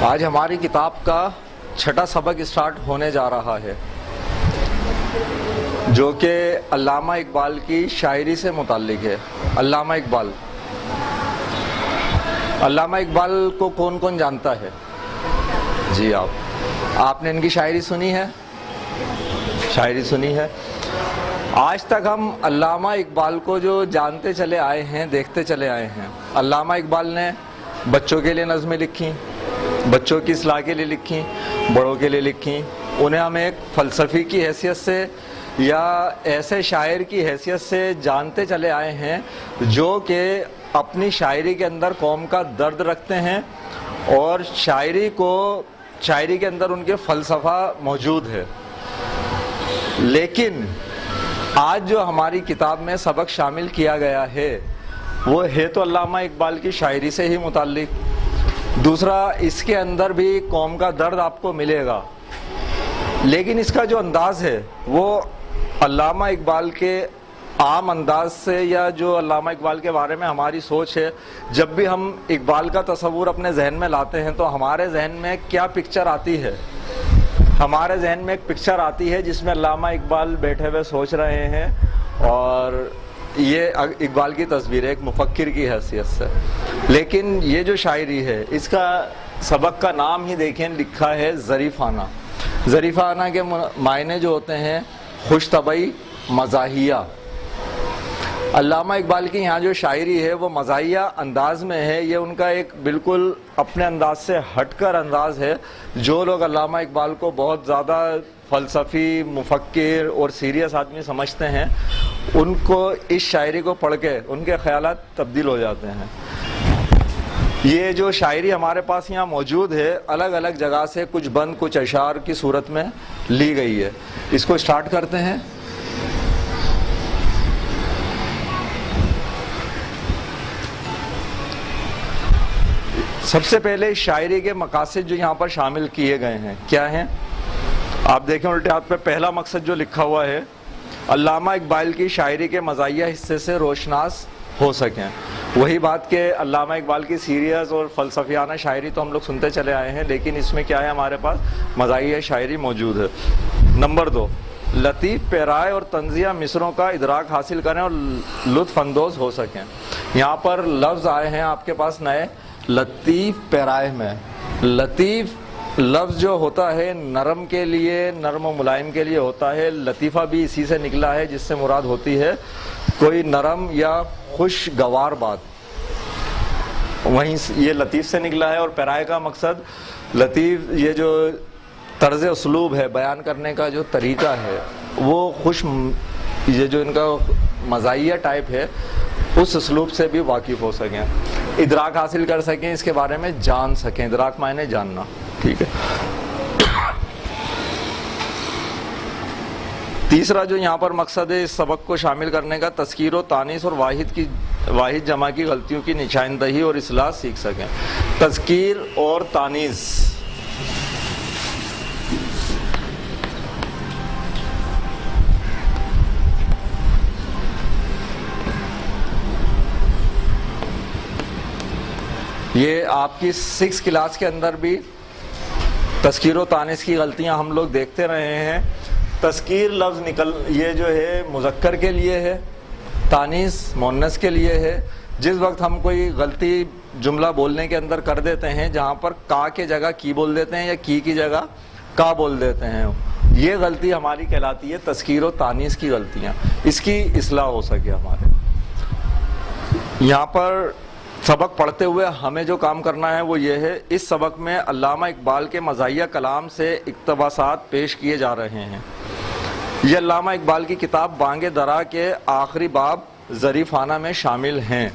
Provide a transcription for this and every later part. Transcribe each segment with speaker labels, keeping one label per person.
Speaker 1: آج ہماری کتاب کا چھٹا سبق اسٹارٹ ہونے جا رہا ہے جو کہ علامہ اقبال کی شاعری سے متعلق ہے۔ علامہ اقبال کو کون کون جانتا ہے؟ جی آپ نے ان کی شاعری سنی ہے؟ آج تک ہم علامہ اقبال کو جو جانتے چلے آئے ہیں، دیکھتے چلے آئے ہیں۔ علامہ اقبال نے بچوں کے لیے نظمیں لکھی، بچوں کی اصلاح کے لیے لکھی، بڑوں کے لیے لکھی۔ انہیں ہم ایک فلسفی کی حیثیت سے یا ایسے شاعر کی حیثیت سے جانتے چلے آئے ہیں جو کہ اپنی شاعری کے اندر قوم کا درد رکھتے ہیں اور شاعری کے اندر ان کے فلسفہ موجود ہے۔ لیکن آج جو ہماری کتاب میں سبق شامل کیا گیا ہے وہ ہے تو علامہ اقبال کی شاعری سے ہی متعلق۔ دوسرا، اس کے اندر بھی قوم کا درد آپ کو ملے گا، لیکن اس کا جو انداز ہے وہ علامہ اقبال کے عام انداز سے، یا جو علامہ اقبال کے بارے میں ہماری سوچ ہے، جب بھی ہم اقبال کا تصور اپنے ذہن میں لاتے ہیں تو ہمارے ذہن میں کیا پکچر آتی ہے؟ ہمارے ذہن میں ایک پکچر آتی ہے جس میں علامہ اقبال بیٹھے ہوئے سوچ رہے ہیں، اور یہ اقبال کی تصویر ہے ایک مفکر کی حیثیت سے۔ لیکن یہ جو شاعری ہے، اس کا سبق کا نام ہی دیکھیں، لکھا ہے ظریفانہ۔ ظریفانہ کے معنی جو ہوتے ہیں خوش طبعی، مزاحیہ۔ علامہ اقبال کی یہاں جو شاعری ہے وہ مزاحیہ انداز میں ہے۔ یہ ان کا ایک بالکل اپنے انداز سے ہٹ کر انداز ہے۔ جو لوگ علامہ اقبال کو بہت زیادہ فلسفی، مفکر اور سیریس آدمی سمجھتے ہیں، ان کو اس شاعری کو پڑھ کے ان کے خیالات تبدیل ہو جاتے ہیں۔ یہ جو شاعری ہمارے پاس یہاں موجود ہے، الگ الگ جگہ سے کچھ بند، کچھ اشعار کی صورت میں لی گئی ہے۔ اس کو سٹارٹ کرتے ہیں۔ سب سے پہلے شاعری کے مقاصد جو یہاں پر شامل کیے گئے ہیں کیا ہیں؟ آپ دیکھیں الٹے ہاتھ پہ پہلا مقصد جو لکھا ہوا ہے، علامہ اقبال کی شاعری کے مزاحیہ حصے سے روشناس ہو سکیں۔ وہی بات کہ علامہ اقبال کی سیریس اور فلسفیانہ شاعری تو ہم لوگ سنتے چلے آئے ہیں، لیکن اس میں کیا ہے، ہمارے پاس مزاحیہ شاعری موجود ہے۔ نمبر 2، لطیف پیرائے اور طنزیہ مصروں کا ادراک حاصل کریں اور لطف اندوز ہو سکیں۔ یہاں پر لفظ آئے ہیں آپ کے پاس نئے، لطیف پیرائے میں۔ لطیف لفظ جو ہوتا ہے نرم کے لیے، نرم و ملائم کے لیے ہوتا ہے۔ لطیفہ بھی اسی سے نکلا ہے، جس سے مراد ہوتی ہے کوئی نرم یا خوشگوار بات، وہیں یہ لطیف سے نکلا ہے۔ اور پیرائے کا مقصد لطیف، یہ جو طرز اسلوب ہے بیان کرنے کا جو طریقہ ہے وہ یہ جو ان کا مزاحیہ ٹائپ ہے اس اسلوب سے بھی واقف ہو سکیں، ادراک حاصل کر سکیں، اس کے بارے میں جان سکیں۔ ادراک معنی جاننا، ٹھیک ہے۔ تیسرا جو یہاں پر مقصد ہے اس سبق کو شامل کرنے کا، تذکیر و تانیث اور واحد جمع کی غلطیوں کی نشاندہی اور اصلاح سیکھ سکیں۔ تذکیر اور تانیث، یہ آپ کی 6 کلاس کے اندر بھی تذکیر و تانیث کی غلطیاں ہم لوگ دیکھتے رہے ہیں۔ تذکیر لفظ یہ جو ہے مذکر کے لیے ہے، تانیث مؤنث کے لیے ہے۔ جس وقت ہم کوئی غلطی جملہ بولنے کے اندر کر دیتے ہیں، جہاں پر کا کے جگہ کی بول دیتے ہیں یا کی جگہ کا بول دیتے ہیں، یہ غلطی ہماری کہلاتی ہے تذکیر و تانیث کی غلطیاں۔ اس کی اصلاح ہو سکے ہمارے یہاں پر سبق پڑھتے ہوئے ہمیں جو کام کرنا ہے وہ یہ ہے، اس سبق میں علامہ اقبال کے مزاحیہ کلام سے اقتباسات پیش کیے جا رہے ہیں۔ یہ علامہ اقبال کی کتاب بانگ درا کے آخری باب ظریفانہ میں شامل ہیں۔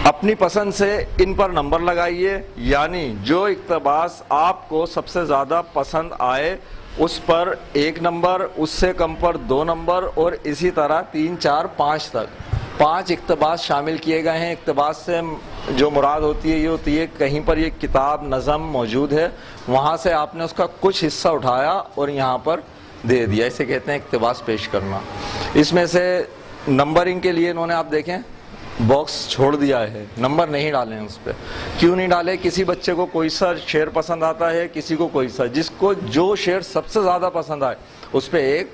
Speaker 1: اپنی پسند سے ان پر نمبر لگائیے، یعنی جو اقتباس آپ کو سب سے زیادہ پسند آئے اس پر 1 نمبر، اس سے کم پر 2 نمبر، اور اسی طرح 3، 4، 5 تک 5 اقتباس شامل کیے گئے ہیں۔ اقتباس سے جو مراد ہوتی ہے یہ ہوتی ہے کہیں پر یہ کتاب نظم موجود ہے، وہاں سے آپ نے اس کا کچھ حصہ اٹھایا اور یہاں پر دے دیا، اسے کہتے ہیں اقتباس پیش کرنا۔ اس میں سے نمبرنگ کے لیے انہوں نے، آپ دیکھیں باکس چھوڑ دیا ہے, نمبر نہیں ڈالے ہیں اس پہ. کیوں نہیں ڈالے؟ کسی بچے کو کوئی سا شعر پسند آتا ہے, کسی کو کوئی سا, جس کو جو شعر سب سے زیادہ پسند آئے اس پہ 1,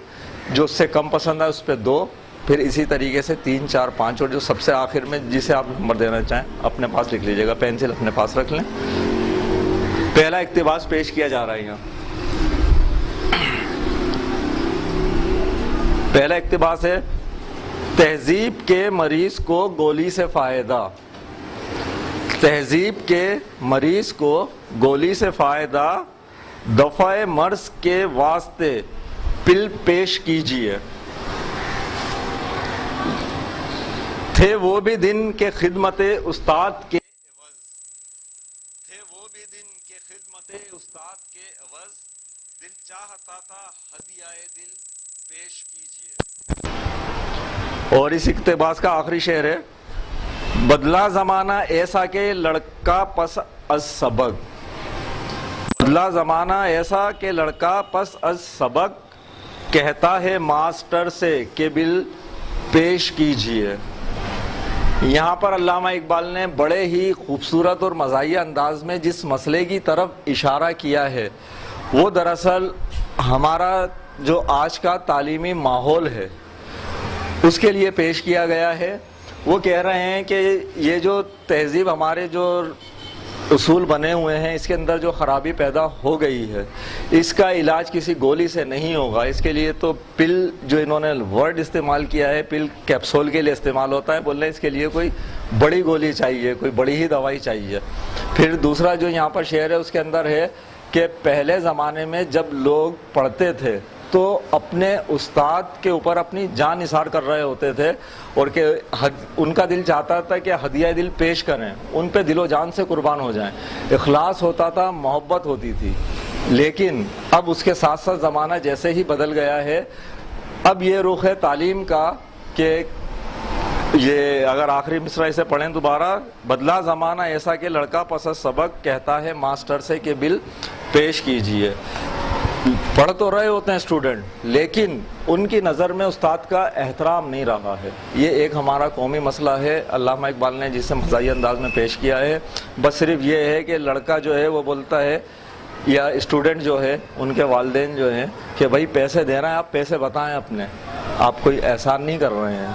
Speaker 1: جو اس سے کم پسند آئے اس پہ 2, پھر اسی طریقے سے 3, 4, 5, اور جو سب سے آخر میں جسے آپ نمبر دینا چاہیں اپنے پاس لکھ لیجیے گا, پینسل اپنے پاس رکھ لیں. پہلا اقتباس پیش کیا جا رہا ہے یہاں. پہلا اقتباس ہے: تہذیب کے مریض کو گولی سے فائدہ, تہذیب کے مریض کو گولی سے فائدہ, دفع مرض کے واسطے پل پیش کیجیے. تھے وہ بھی دن کے خدمت استاد کے عوض, تھے وہ بھی دن کے خدمت استاد کے عوض, دل چاہتا تھا ہدیہ دل پیش کیجیے. اور اس اقتباس کا آخری شعر ہے: بدلا زمانہ ایسا کہ لڑکا پس از سبق, بدلا زمانہ ایسا کہ لڑکا پس از سبق, کہتا ہے ماسٹر سے کہ بل پیش کیجیے. یہاں پر علامہ اقبال نے بڑے ہی خوبصورت اور مزاحیہ انداز میں جس مسئلے کی طرف اشارہ کیا ہے وہ دراصل ہمارا جو آج کا تعلیمی ماحول ہے اس کے لیے پیش کیا گیا ہے. وہ کہہ رہے ہیں کہ یہ جو تہذیب ہمارے جو اصول بنے ہوئے ہیں اس کے اندر جو خرابی پیدا ہو گئی ہے اس کا علاج کسی گولی سے نہیں ہوگا. اس کے لیے تو پل, جو انہوں نے ورڈ استعمال کیا ہے, پل کیپسول کے لیے استعمال ہوتا ہے, بول رہے ہیں اس کے لیے کوئی بڑی گولی چاہیے, کوئی بڑی ہی دوائی چاہیے. پھر دوسرا جو یہاں پر شعر ہے اس کے اندر ہے کہ پہلے زمانے میں جب لوگ پڑھتے تھے تو اپنے استاد کے اوپر اپنی جان نثار کر رہے ہوتے تھے اور کہ ان کا دل چاہتا تھا کہ ہدیہ دل پیش کریں, ان پہ دل و جان سے قربان ہو جائیں. اخلاص ہوتا تھا, محبت ہوتی تھی. لیکن اب اس کے ساتھ ساتھ زمانہ جیسے ہی بدل گیا ہے, اب یہ رخ ہے تعلیم کا کہ یہ اگر آخری مصرع اسے پڑھیں دوبارہ: بدلا زمانہ ایسا کہ لڑکا پس از سبق, کہتا ہے ماسٹر سے کہ بل پیش کیجیے. پڑھ تو رہے ہوتے ہیں اسٹوڈنٹ لیکن ان کی نظر میں استاد کا احترام نہیں رہا ہے. یہ ایک ہمارا قومی مسئلہ ہے, علامہ اقبال نے جسے مزاحیہ انداز میں پیش کیا ہے. بس صرف یہ ہے کہ لڑکا جو ہے وہ بولتا ہے یا اسٹوڈنٹ جو ہے ان کے والدین جو ہیں کہ بھائی پیسے دے رہے ہیں, آپ پیسے بتائیں اپنے, آپ کوئی احسان نہیں کر رہے ہیں.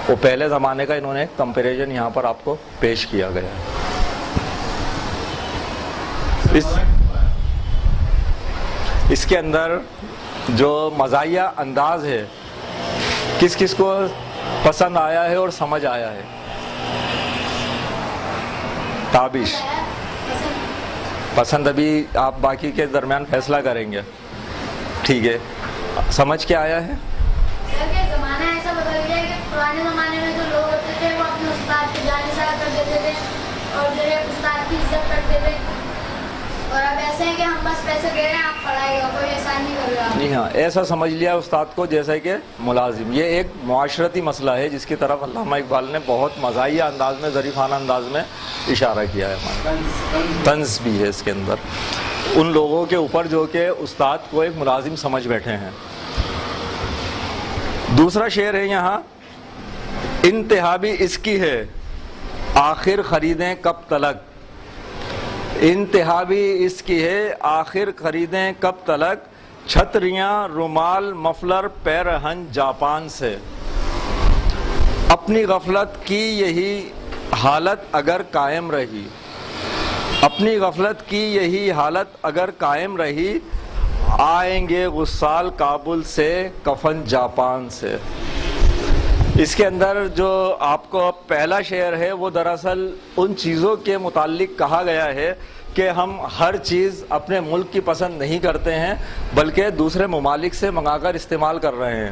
Speaker 1: وہ پہلے زمانے کا انہوں نے ایک کمپیریزن یہاں پر آپ کو پیش کیا گیا ہے. اس کے اندر جو مزاحیہ انداز ہے کس کس کو پسند آیا ہے اور سمجھ آیا ہے؟ تابش پسند, ابھی آپ باقی کے درمیان فیصلہ کریں گے. ٹھیک ہے, سمجھ کے آیا ہے؟
Speaker 2: زمانہ ایسا بدل گیا کہ پرانے زمانے میں جو لوگ ہوتے تھے وہ اپنے استاد کی جان نثار کر دیتے تھے اور جو ہے استاد کی عزت کرتے تھے, اور اب ایسے ہے کہ ہم بس پیسے دے رہے ہیں, آپ پڑھائیے گا, کوئی احسان نہیں کر رہا.
Speaker 1: جی ہاں, ایسا سمجھ لیا استاد کو جیسے کہ ملازم. یہ ایک معاشرتی مسئلہ ہے جس کی طرف علامہ اقبال نے بہت مزاحیہ انداز میں, ظریفانہ انداز میں اشارہ کیا ہے. ہمارا طنز بھی ہے اس کے اندر ان لوگوں کے اوپر جو کہ استاد کو ایک ملازم سمجھ بیٹھے ہیں. دوسرا شعر ہے یہاں: انتہا بھی اس کی ہے آخر خریدیں کب تلک, انتہا بھی اس کی ہے آخر خریدیں کب تلک, چھتریاں رومال مفلر پیرہن جاپان سے. اپنی غفلت کی یہی حالت اگر قائم رہی, اپنی غفلت کی یہی حالت اگر قائم رہی, آئیں گے غسال کابل سے کفن جاپان سے. اس کے اندر جو آپ کو پہلا شعر ہے وہ دراصل ان چیزوں کے متعلق کہا گیا ہے کہ ہم ہر چیز اپنے ملک کی پسند نہیں کرتے ہیں بلکہ دوسرے ممالک سے منگا کر استعمال کر رہے ہیں.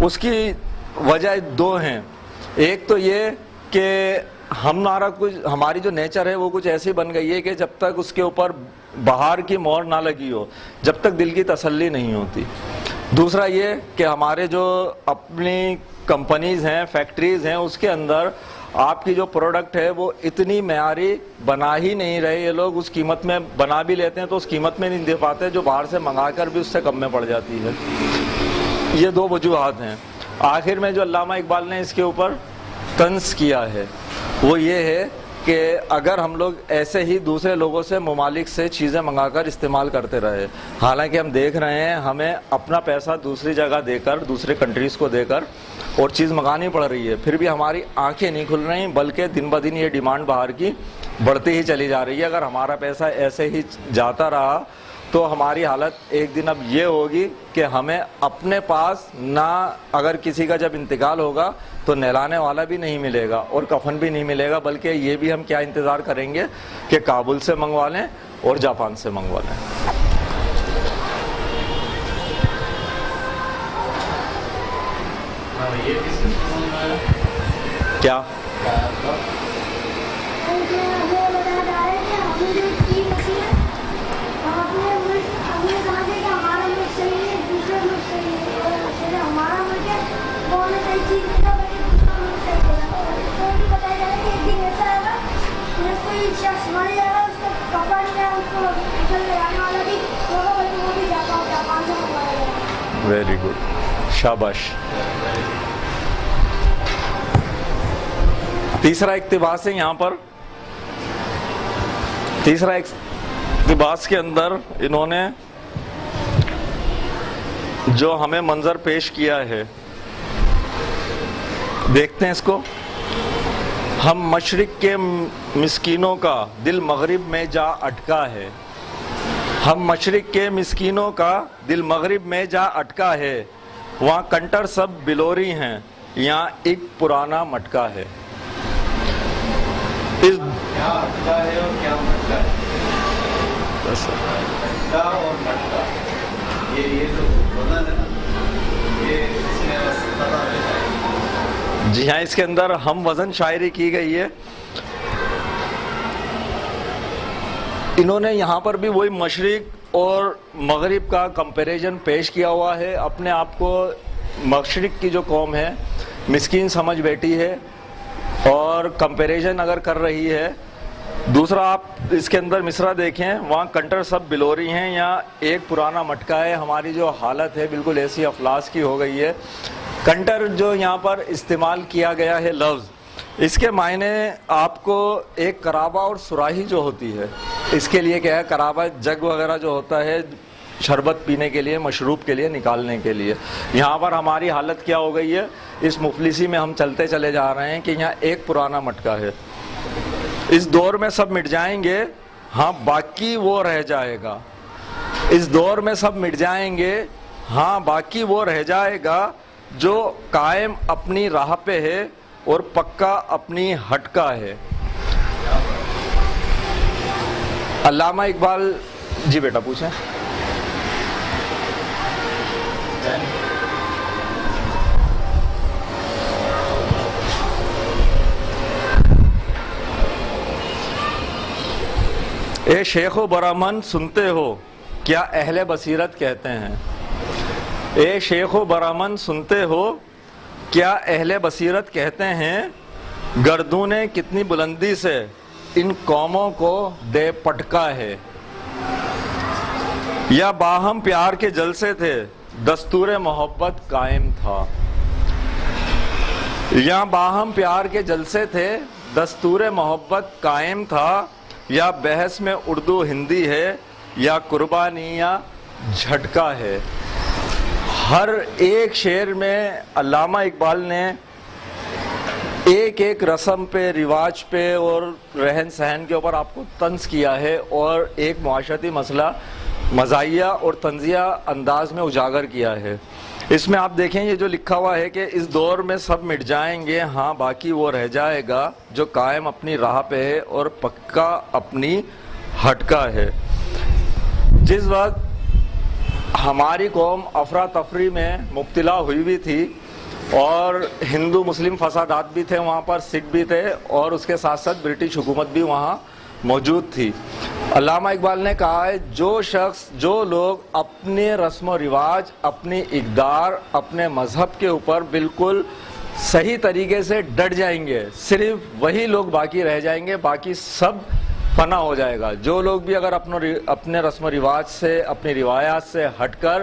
Speaker 1: اس کی وجہ دو ہیں. ایک تو یہ کہ ہماری جو نیچر ہے وہ کچھ ایسی بن گئی ہے کہ جب تک اس کے اوپر بہار کی مہر نہ لگی ہو جب تک دل کی تسلی نہیں ہوتی. دوسرا یہ کہ ہمارے جو اپنی کمپنیز ہیں, فیکٹریز ہیں, اس کے اندر آپ کی جو پروڈکٹ ہے وہ اتنی معیاری بنا ہی نہیں رہے. یہ لوگ اس قیمت میں بنا بھی لیتے ہیں تو اس قیمت میں نہیں دے پاتے جو باہر سے منگا کر بھی اس سے کم میں پڑ جاتی ہے. یہ دو وجوہات ہیں. آخر میں جو علامہ اقبال نے اس کے اوپر طنز کیا ہے وہ یہ ہے کہ اگر ہم لوگ ایسے ہی دوسرے لوگوں سے ممالک سے چیزیں منگا کر استعمال کرتے رہے، حالانکہ ہم دیکھ رہے ہیں ہمیں اپنا پیسہ دوسری جگہ دے کر، دوسرے کنٹریز کو دے کر اور چیز منگانی پڑ رہی ہے، پھر بھی ہماری آنکھیں نہیں کھل رہی، بلکہ دن بہ دن یہ ڈیمانڈ باہر کی بڑھتی ہی چلی جا رہی ہے۔ اگر ہمارا پیسہ ایسے ہی جاتا رہا تو ہماری حالت ایک دن اب یہ ہوگی کہ ہمیں اپنے پاس نہ، اگر کسی کا جب انتقال ہوگا تو نہلانے والا بھی نہیں ملے گا اور کفن بھی نہیں ملے گا، بلکہ یہ بھی ہم کیا انتظار کریں گے کہ کابل سے منگوا لیں اور جاپان سے منگوا لیں۔ کیا ویری گڈ، شاباش۔ تیسرا اقتباس ہے یہاں پر، تیسرا اقتباس کے اندر انہوں نے جو ہمیں منظر پیش کیا ہے، دیکھتے ہیں اس کو۔ ہم مشرق کے مسکینوں کا دل مغرب میں جا اٹکا ہے، ہم مشرق کے مسکینوں کا دل مغرب میں جا اٹکا ہے، وہاں کنٹر سب بلوری ہیں، یہاں ایک پرانا مٹکا ہے۔ اس
Speaker 3: کیا اٹکا ہے اور کیا مٹکا ہے؟ اٹکا اور مٹکا، یہ جو وزن ہے نا، یہ اس میں پتہ ہے۔
Speaker 1: جی ہاں، اس کے اندر ہم وزن شاعری کی گئی ہے۔ انہوں نے یہاں پر بھی وہی مشرق اور مغرب کا کمپیریزن پیش کیا ہوا ہے۔ اپنے آپ کو مشرق کی جو قوم ہے مسکین سمجھ بیٹھی ہے اور کمپیریزن اگر کر رہی ہے۔ دوسرا آپ اس کے اندر مصرع دیکھیں، وہاں کنٹر سب بلوری ہیں، یہاں ایک پرانا مٹکا ہے۔ ہماری جو حالت ہے بالکل ایسی افلاس کی ہو گئی ہے۔ کنٹر جو یہاں پر استعمال کیا گیا ہے لفظ، اس کے معنی آپ کو ایک کرابہ اور سراہی جو ہوتی ہے، اس کے لیے کیا ہے، کرابہ جگ وغیرہ جو ہوتا ہے شربت پینے کے لیے، مشروب کے لیے نکالنے کے لیے۔ یہاں پر ہماری حالت کیا ہو گئی ہے، اس مفلسی میں ہم چلتے چلے جا رہے ہیں کہ یہاں ایک پرانا مٹکا ہے۔ اس دور میں سب مٹ جائیں گے، ہاں باقی وہ رہ جائے گا۔ اس دور میں سب مٹ جائیں گے، ہاں باقی وہ رہ جائے گا، جو قائم اپنی راہ پہ ہے اور پکا اپنی ہٹکا ہے۔ علامہ اقبال جی بیٹا پوچھیں۔ اے شیخ و برہمن سنتے ہو کیا اہل بصیرت کہتے ہیں، اے شیخ و برہمن سنتے ہو کیا اہل بصیرت کہتے ہیں، گردوں نے کتنی بلندی سے ان قوموں کو دے پٹکا ہے۔ یا باہم پیار کے جلسے تھے دستور محبت قائم تھا، یا باہم پیار کے جلسے تھے دستور محبت قائم تھا، یا بحث میں اردو ہندی ہے، یا قربانی یا جھٹکا ہے۔ ہر ایک شعر میں علامہ اقبال نے ایک ایک رسم پہ، رواج پہ اور رہن سہن کے اوپر آپ کو طنز کیا ہے اور ایک معاشرتی مسئلہ مزاحیہ اور طنزیہ انداز میں اجاگر کیا ہے۔ اس میں آپ دیکھیں یہ جو لکھا ہوا ہے کہ اس دور میں سب مٹ جائیں گے، ہاں باقی وہ رہ جائے گا، جو قائم اپنی راہ پہ ہے اور پکا اپنی ہٹکا ہے۔ جس وقت ہماری قوم افراتفری میں مبتلا ہوئی بھی تھی اور ہندو مسلم فسادات بھی تھے وہاں پر، سکھ بھی تھے اور اس کے ساتھ ساتھ برٹش حکومت بھی وہاں موجود تھی، علامہ اقبال نے کہا ہے جو شخص، جو لوگ اپنے رسم و رواج، اپنی اقدار، اپنے مذہب کے اوپر بالکل صحیح طریقے سے ڈٹ جائیں گے، صرف وہی لوگ باقی رہ جائیں گے، باقی سب فنا ہو جائے گا۔ جو لوگ بھی اگر اپنے رسم و رواج سے، اپنی روایات سے ہٹ کر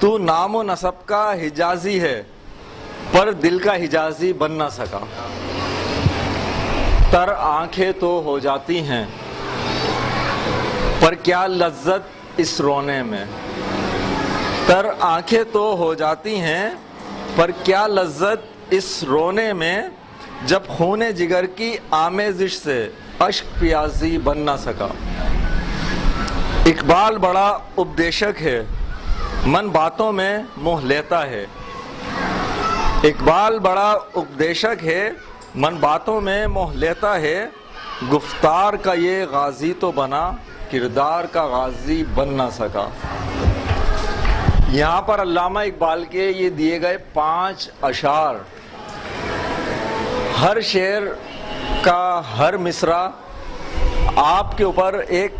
Speaker 1: تو نام و نسب کا حجازی ہے پر دل کا حجازی بن نہ سکا. تر آنکھیں تو ہو جاتی ہیں پر کیا لذت اس رونے میں. تر آنکھیں تو ہو جاتی ہیں پر کیا لذت اس رونے میں, جب خون جگر کی آمیزش سے اشک پیازی بن نہ سکا. اقبال بڑا اپدیشک ہے, من باتوں میں موہ لیتا ہے. اقبال بڑا اپدیشک ہے, من باتوں میں موہ لیتا ہے. گفتار کا یہ غازی تو بنا, کردار کا غازی بن نہ سکا. یہاں پر علامہ اقبال کے یہ دیے گئے 5 اشعار, ہر شعر کا ہر مصرع آپ کے اوپر ایک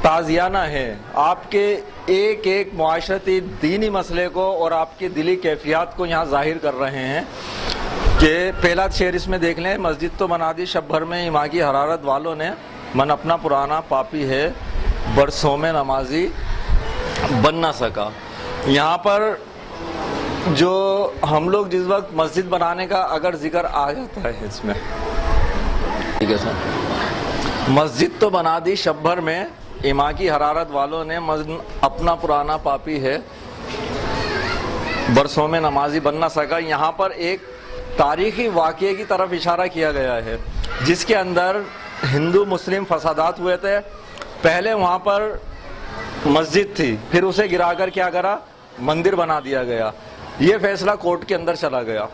Speaker 1: تازیانہ ہے, آپ کے ایک ایک معاشرتی دینی مسئلے کو اور آپ کی دلی کیفیات کو یہاں ظاہر کر رہے ہیں. کہ پہلا شعر اس میں دیکھ لیں, مسجد تو بنا دی شب بھر میں ایمان کی حرارت والوں نے, من اپنا پرانا پاپی ہے برسوں میں نمازی بن نہ سکا. یہاں پر جو ہم لوگ جس وقت مسجد بنانے کا اگر ذکر آ جاتا ہے اس میں, ٹھیک ہے سر, مسجد تو بنا دی شب بھر میں ایمان کی حرارت والوں نے, من اپنا پرانا پاپی ہے برسوں میں نمازی بن نہ سکا. یہاں پر ایک تاریخی واقعے کی طرف اشارہ کیا گیا ہے جس کے اندر ہندو مسلم فسادات ہوئے تھے. پہلے وہاں پر مسجد تھی, پھر اسے گرا کر کیا کرا, مندر بنا دیا گیا. یہ فیصلہ کورٹ کے اندر چلا گیا.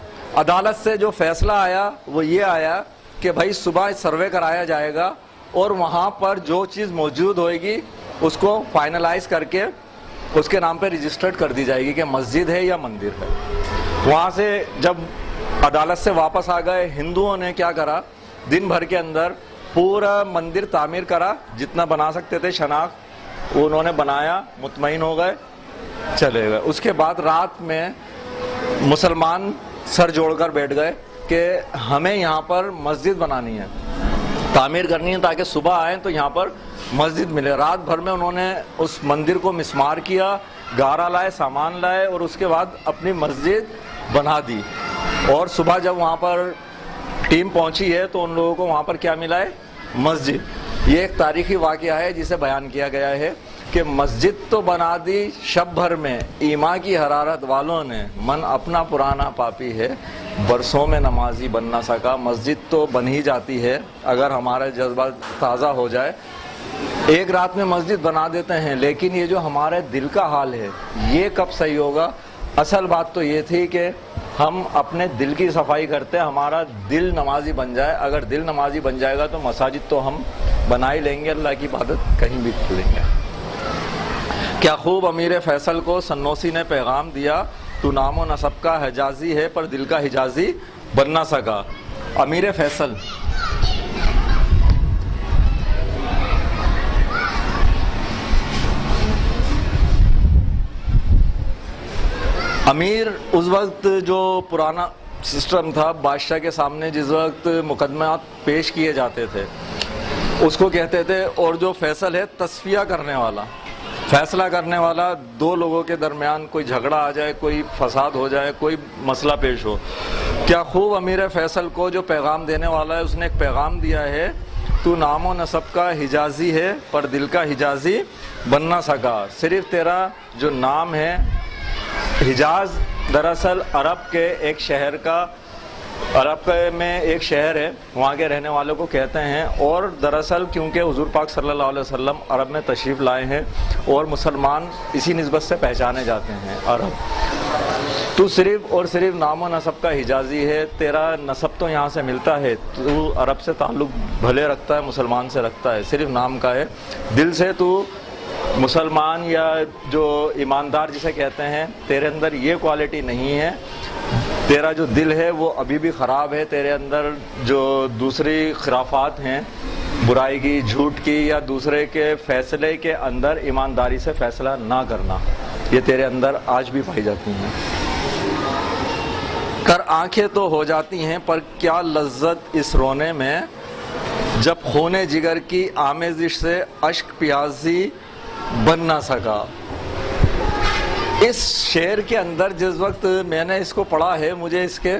Speaker 1: عدالت سے جو فیصلہ آیا وہ یہ آیا کہ بھائی صبح سروے کرایا جائے گا اور وہاں پر جو چیز موجود ہوئے گی اس کو فائنلائز کر کے اس کے نام پہ رجسٹرڈ کر دی جائے گی کہ مسجد ہے یا مندر ہے. وہاں سے جب عدالت سے واپس آ گئے, ہندوؤں نے کیا کرا, دن بھر کے اندر پورا مندر تعمیر کرا, جتنا بنا سکتے تھے شناخت انہوں نے بنایا, مطمئن ہو گئے, چلے گئے. اس کے بعد رات میں مسلمان سر جوڑ کر بیٹھ گئے کہ ہمیں یہاں پر مسجد بنانی ہے, تعمیر کرنی ہے تاکہ صبح آئیں تو یہاں پر مسجد ملے. رات بھر میں انہوں نے اس مندر کو مسمار کیا, گارا لائے, سامان لائے اور اس کے بعد اپنی مسجد بنا دی. اور صبح جب وہاں پر ٹیم پہنچی ہے تو ان لوگوں کو وہاں پر کیا ملا ہے, مسجد. یہ ایک تاریخی واقعہ ہے جسے بیان کیا گیا ہے کہ مسجد تو بنا دی شب بھر میں ایمان کی حرارت والوں نے, من اپنا پرانا پاپی ہے برسوں میں نمازی بن نہ سکا. مسجد تو بن ہی جاتی ہے اگر ہمارا جذبہ تازہ ہو جائے. ایک رات میں مسجد بنا دیتے ہیں, لیکن یہ جو ہمارے دل کا حال ہے یہ کب صحیح ہوگا. اصل بات تو یہ تھی کہ ہم اپنے دل کی صفائی کرتے, ہمارا دل نمازی بن جائے. اگر دل نمازی بن جائے گا تو مساجد تو ہم بنا ہی لیں گے, اللہ کی عبادت کہیں بھی کر لیں گے. کیا خوب امیر فیصل کو سنوسی نے پیغام دیا, تو نام و نسب کا حجازی ہے پر دل کا حجازی بن نہ سکا. امیر فیصل امیر اس وقت جو پرانا سسٹم تھا, بادشاہ کے سامنے جس وقت مقدمات پیش کیے جاتے تھے اس کو کہتے تھے. اور جو فیصل ہے تصفیہ کرنے والا, فیصلہ کرنے والا, 2 لوگوں کے درمیان کوئی جھگڑا آ جائے, کوئی فساد ہو جائے, کوئی مسئلہ پیش ہو. کیا خوب امیر فیصل کو جو پیغام دینے والا ہے اس نے ایک پیغام دیا ہے, تو نام و نسب کا حجازی ہے پر دل کا حجازی بن نہ سکا. صرف تیرا جو نام ہے, حجاز دراصل عرب کے ایک شہر کا, عرب میں ایک شہر ہے, وہاں کے رہنے والوں کو کہتے ہیں. اور دراصل کیونکہ حضور پاک صلی اللہ علیہ وسلم عرب میں تشریف لائے ہیں اور مسلمان اسی نسبت سے پہچانے جاتے ہیں عرب. تو صرف اور صرف نام و نسب کا حجازی ہے, تیرا نسب تو یہاں سے ملتا ہے, تو عرب سے تعلق بھلے رکھتا ہے, مسلمان سے رکھتا ہے, صرف نام کا ہے. دل سے تو مسلمان یا جو ایماندار جسے کہتے ہیں, تیرے اندر یہ کوالٹی نہیں ہے. تیرا جو دل ہے وہ ابھی بھی خراب ہے. تیرے اندر جو دوسری خرافات ہیں, برائی کی, جھوٹ کی, یا دوسرے کے فیصلے کے اندر ایمانداری سے فیصلہ نہ کرنا, یہ تیرے اندر آج بھی پائی جاتی ہیں. کر آنکھیں تو ہو جاتی ہیں پر کیا لذت اس رونے میں, جب خون جگر کی آمیزش سے اشک پیازی بن نہ سکا. اس شعر کے اندر جس وقت میں نے اس کو پڑھا ہے مجھے اس کے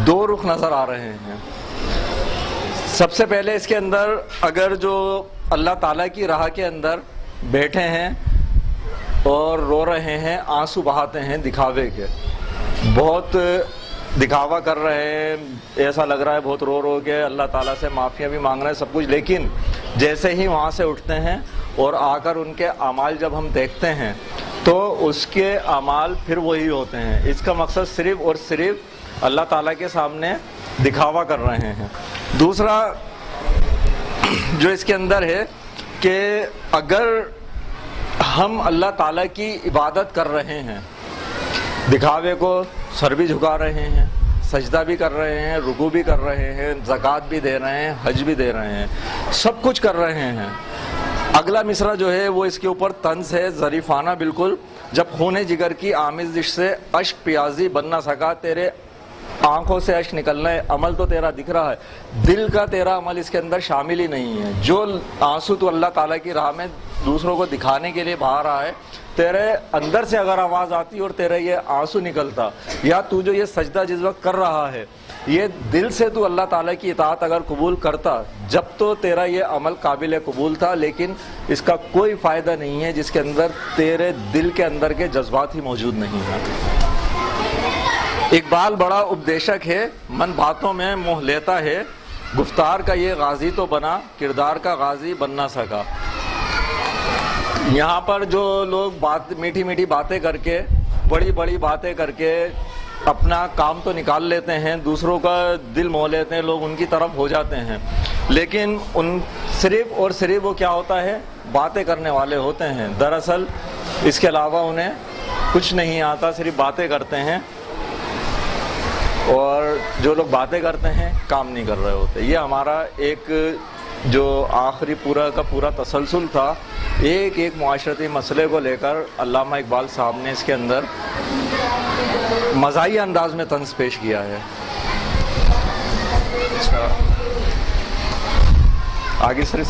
Speaker 1: دو رخ نظر آ رہے ہیں. سب سے پہلے اس کے اندر اگر جو اللہ تعالیٰ کی راہ کے اندر بیٹھے ہیں اور رو رہے ہیں, آنسو بہاتے ہیں دکھاوے کے, بہت دکھاوا کر رہے ہیں, ایسا لگ رہا ہے بہت رو رو کے اللہ تعالیٰ سے معافیاں بھی مانگ رہے ہیں سب کچھ, لیکن جیسے ہی وہاں سے اٹھتے ہیں اور آ کر ان کے اعمال جب ہم دیکھتے ہیں تو اس کے اعمال پھر وہی ہوتے ہیں. اس کا مقصد صرف اور صرف اللہ تعالیٰ کے سامنے دکھاوا کر رہے ہیں. دوسرا جو اس کے اندر ہے کہ اگر ہم اللہ تعالیٰ کی عبادت کر رہے ہیں, دکھاوے کو سر بھی جھکا رہے ہیں, سجدہ بھی کر رہے ہیں, رکوع بھی کر رہے ہیں, زکوٰۃ بھی دے رہے ہیں, حج بھی دے رہے ہیں, سب کچھ کر رہے ہیں, اگلا مصرع جو ہے وہ اس کے اوپر طنز ہے ظریفانہ بالکل. جب خون جگر کی آمیزش سے اشک پیازی بن نہ سکا, تیرے آنکھوں سے اشک نکلنا ہے, عمل تو تیرا دکھ رہا ہے, دل کا تیرا عمل اس کے اندر شامل ہی نہیں ہے. جو آنسو تو اللہ تعالیٰ کی راہ میں دوسروں کو دکھانے کے لیے بہا رہا ہے, تیرے اندر سے اگر آواز آتی اور تیرے یہ آنسو نکلتا, یا تو جو یہ سجدہ جس وقت کر رہا ہے یہ دل سے تو اللہ تعالیٰ کی اطاعت اگر قبول کرتا, جب تو تیرا یہ عمل قابل قبول تھا, لیکن اس کا کوئی فائدہ نہیں ہے جس کے اندر تیرے دل کے اندر کے جذبات ہی موجود نہیں ہیں. اقبال بڑا اپدیشک ہے, من باتوں میں موہ لیتا ہے, گفتار کا یہ غازی تو بنا, کردار کا غازی بن نہ سکا. یہاں پر جو لوگ میٹھی میٹھی باتیں کر کے, بڑی بڑی باتیں کر کے اپنا کام تو نکال لیتے ہیں, دوسروں کا دل موہ لیتے ہیں, لوگ ان کی طرف ہو جاتے ہیں, لیکن ان صرف اور صرف وہ کیا ہوتا ہے, باتیں کرنے والے ہوتے ہیں. دراصل اس کے علاوہ انہیں کچھ نہیں آتا, صرف باتیں کرتے ہیں, اور جو لوگ باتیں کرتے ہیں کام نہیں کر رہے ہوتے. یہ ہمارا ایک جو آخری پورا کا پورا تسلسل تھا, ایک ایک معاشرتی مسئلے کو لے کر علامہ اقبال صاحب نے اس کے اندر مزاحیہ انداز میں طنز پیش کیا ہے. آگے سر